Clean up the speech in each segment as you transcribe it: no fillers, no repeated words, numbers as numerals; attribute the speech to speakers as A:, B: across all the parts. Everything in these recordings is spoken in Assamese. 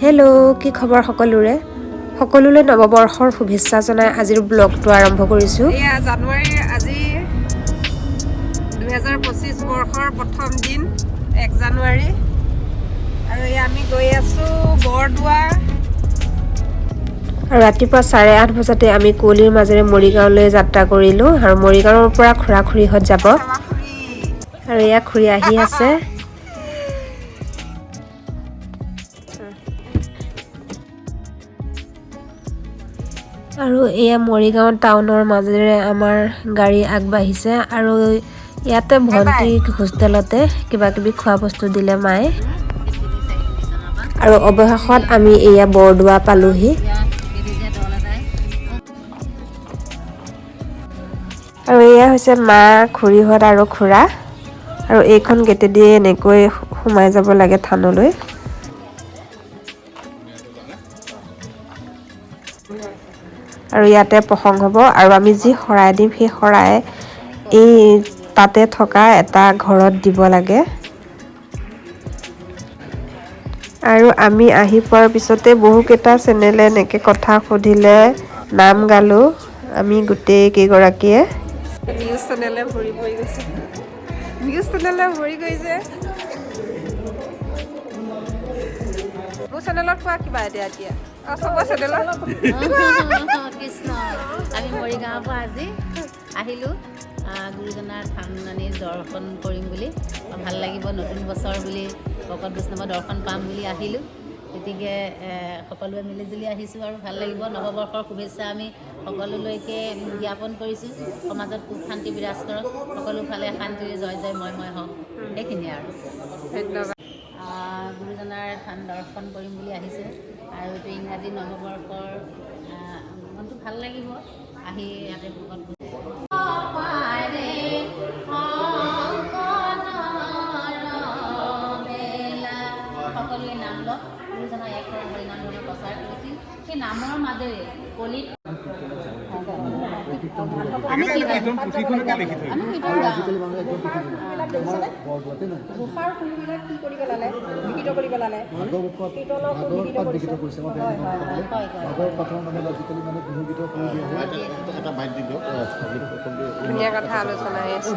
A: হেল্ল' কি খবৰ সকলোৰে নৱবৰ্ষৰ শুভেচ্ছা জনাই আজিৰ ব্লগটো আৰম্ভ কৰিছোঁ।
B: এয়া জানুৱাৰীৰ আজি 2025 বৰ্ষৰ প্ৰথম দিন 1 জানুৱাৰী আৰু আমি গৈ আছোঁ বৰদোৱা।
A: আৰু ৰাতিপুৱা 8:30 বজাতে আমি কুঁৱলীৰ মাজেৰে মৰিগাঁওলৈ যাত্ৰা কৰিলোঁ আৰু মৰিগাঁৱৰ পৰা খুৰা-খুৰীহঁত যাব আৰু এয়া খুৰী আহি আছে। আৰু এয়া মৰিগাঁও টাউনৰ মাজেৰে আমাৰ গাড়ী আগবাঢ়িছে আৰু ইয়াতে ভণ্টিক হোষ্টেলতে কিবা কিবি খোৱা বস্তু দিলে মায়ে আৰু অৱশেষত আমি এয়া বৰদোৱা পালোহি। আৰু এয়া হৈছে মা, খুৰীহঁত আৰু খুৰা আৰু এইখন গেটেদি এনেকৈ সোমাই যাব লাগে থানলৈ। আৰু ইয়াতে প্ৰসংগ হ'ব আৰু আমি যি শৰাই দিম সেই শৰাই এই তাতে থকা এটা ঘৰত দিব লাগে। আৰু আমি আহি পোৱাৰ পিছতে বহুকেইটা চেনেলে এনেকৈ কথা সুধিলে, নাম গালোঁ আমি গোটেই কেইগৰাকীয়ে।
B: নিউজ চেনেলে ভৰি গৈছে। মোৰ চেনেলত কোৱা কিবা এতিয়া চবৰ চেনেলত
C: কৃষ্ণ আমি মৰিগাঁৱৰ পৰা আজি আহিলোঁ গুৰুজনাৰ থান আনি দৰ্শন কৰিম বুলি। ভাল লাগিব, নতুন বছৰ বুলি ভকত বৈষ্ণৱৰ দৰ্শন পাম বুলি আহিলোঁ। গতিকে সকলোৱে মিলিজুলি আহিছোঁ আৰু ভাল লাগিব। নৱবৰ্ষৰ শুভেচ্ছা আমি সকলোলৈকে জ্ঞাপন কৰিছোঁ। সমাজত সুখ শান্তি বিৰাজ কৰক, সকলোফালে শান্তিৰে জয় জয় ময় হওক, সেইখিনিয়ে আৰু
B: ধন্যবাদ।
C: গুৰুজনাৰ থান দৰ্শন কৰিম বুলি আহিছোঁ আৰু এইটো ইংৰাজী নৱবৰ্ষৰ মনটো ভাল লাগিব আহি ইয়াতে ভকত সকলোৱে নাম লওক। গুৰুজনাই এক হৰিনাম ধৰ্ম প্ৰচাৰ কৰিছিল। সেই নামৰ মাজেৰে কলিত
B: ধুনীয়া কথা আলোচনা হৈ আছে।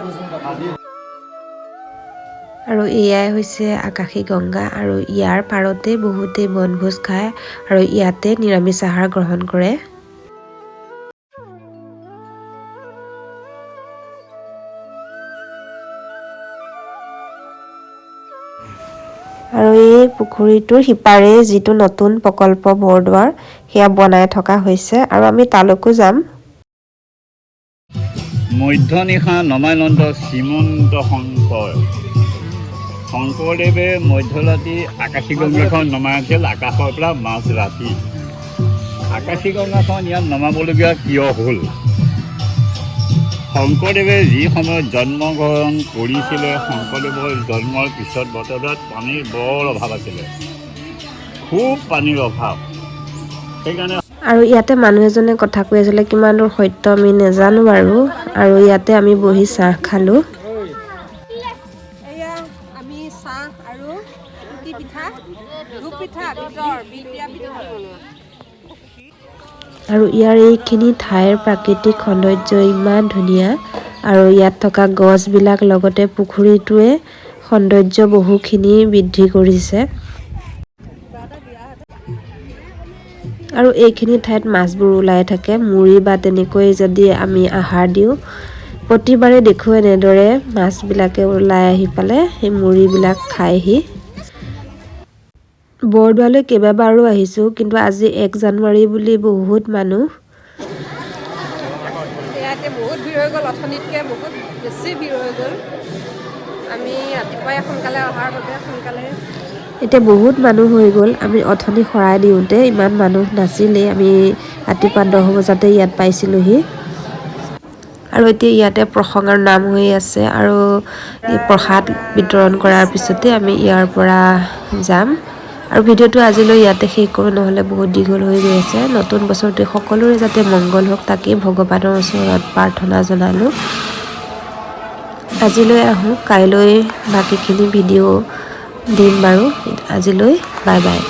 A: আৰু এয়াই হৈছে আকাশী গংগা আৰু ইয়াৰ পাৰতে বহুতে বনভোজ খায় আৰু ইয়াতে নিৰামিষ আহাৰ গ্ৰহণ কৰে। আৰু এই পুখুৰীটোৰ সিপাৰে যিটো নতুন প্ৰকল্প বৰদোৱাৰ সেয়া বনাই থকা হৈছে আৰু আমি তালৈকো যাম।
D: মধ্যনিশা নমানন্দ শ্ৰীমন্ত শংকৰদেৱে মধ্যৰাতি আকাশী গংগাখন নমাই আছিল আকাশৰ পৰা মাজ ৰাতি। আকাশী গংগাখন ইয়াত নমাবলগীয়া কিয় হ'ল? শংকৰদেৱে যি সময়ত জন্মগ্ৰহণ কৰিছিলে, শংকৰদেৱৰ জন্মৰ পিছত বতৰত পানীৰ বৰ অভাৱ আছিলে, খুব পানীৰ অভাৱ। সেইকাৰণে
A: আৰু ইয়াতে মানুহ এজনে কথা কৈ আছিলে, কিমান দূৰ সত্য আমি নাজানো বাৰু। আৰু ইয়াতে আমি বহি চাহ খালোঁ।
B: এয়া আমি চাহ আৰু কি পিঠা, ধূপ পিঠা, বিটৰ বিপিয়া পিঠা বনোৱা।
A: আৰু ইয়াৰ এইখিনি ঠাইৰ প্ৰাকৃতিক সৌন্দৰ্য ইমান ধুনীয়া আৰু ইয়াত থকা গছবিলাক লগতে পুখুৰীটোৱে সৌন্দৰ্য বহুখিনি বৃদ্ধি কৰিছে। আৰু এইখিনি ঠাইত মাছবোৰ ওলাই থাকে, মুৰি বা তেনেকৈ যদি আমি আহাৰ দিওঁ প্ৰতিবাৰে দেখোঁ এনেদৰে মাছবিলাকে ওলাই আহি পেলাই সেই মুৰিবিলাক খায়হি। বৰদোৱালৈ কেইবাবাৰো আহিছোঁ, কিন্তু আজি 1 জানুৱাৰী বুলি বহুত মানুহ।
B: ইয়াতে বহুত ভিৰ হৈ গ'ল, অথনিতকৈ বহুত বেছি ভিৰ হৈ গ'ল। আমি ৰাতিপুৱাই সোনকালে অহাৰ বাবে সোনকালে
A: এতিয়া বহুত মানুহ হৈ গ'ল। আমি অথনি শৰাই দিওঁতে ইমান মানুহ নাছিলেই, আমি ৰাতিপুৱা 10 বজাতে ইয়াত পাইছিলোঁহি। আৰু এতিয়া ইয়াতে প্ৰসংগৰ নাম হৈ আছে আৰু এই প্ৰসাদ বিতৰণ কৰাৰ পিছতে আমি ইয়াৰ পৰা যাম। আৰু ভিডিঅ'টো আজিলৈ ইয়াতে শেষ কৰোঁ, নহ'লে বহুত দীঘল হৈ গৈ আছে। নতুন বছৰটো সকলোৰে যাতে মংগল হওক তাকেই ভগৱানৰ ওচৰত প্ৰাৰ্থনা জনালোঁ। আজিলৈ আহোঁ, কাইলৈ বাকীখিনি ভিডিঅ' দিম বাৰু আজিলৈ বাই বাই।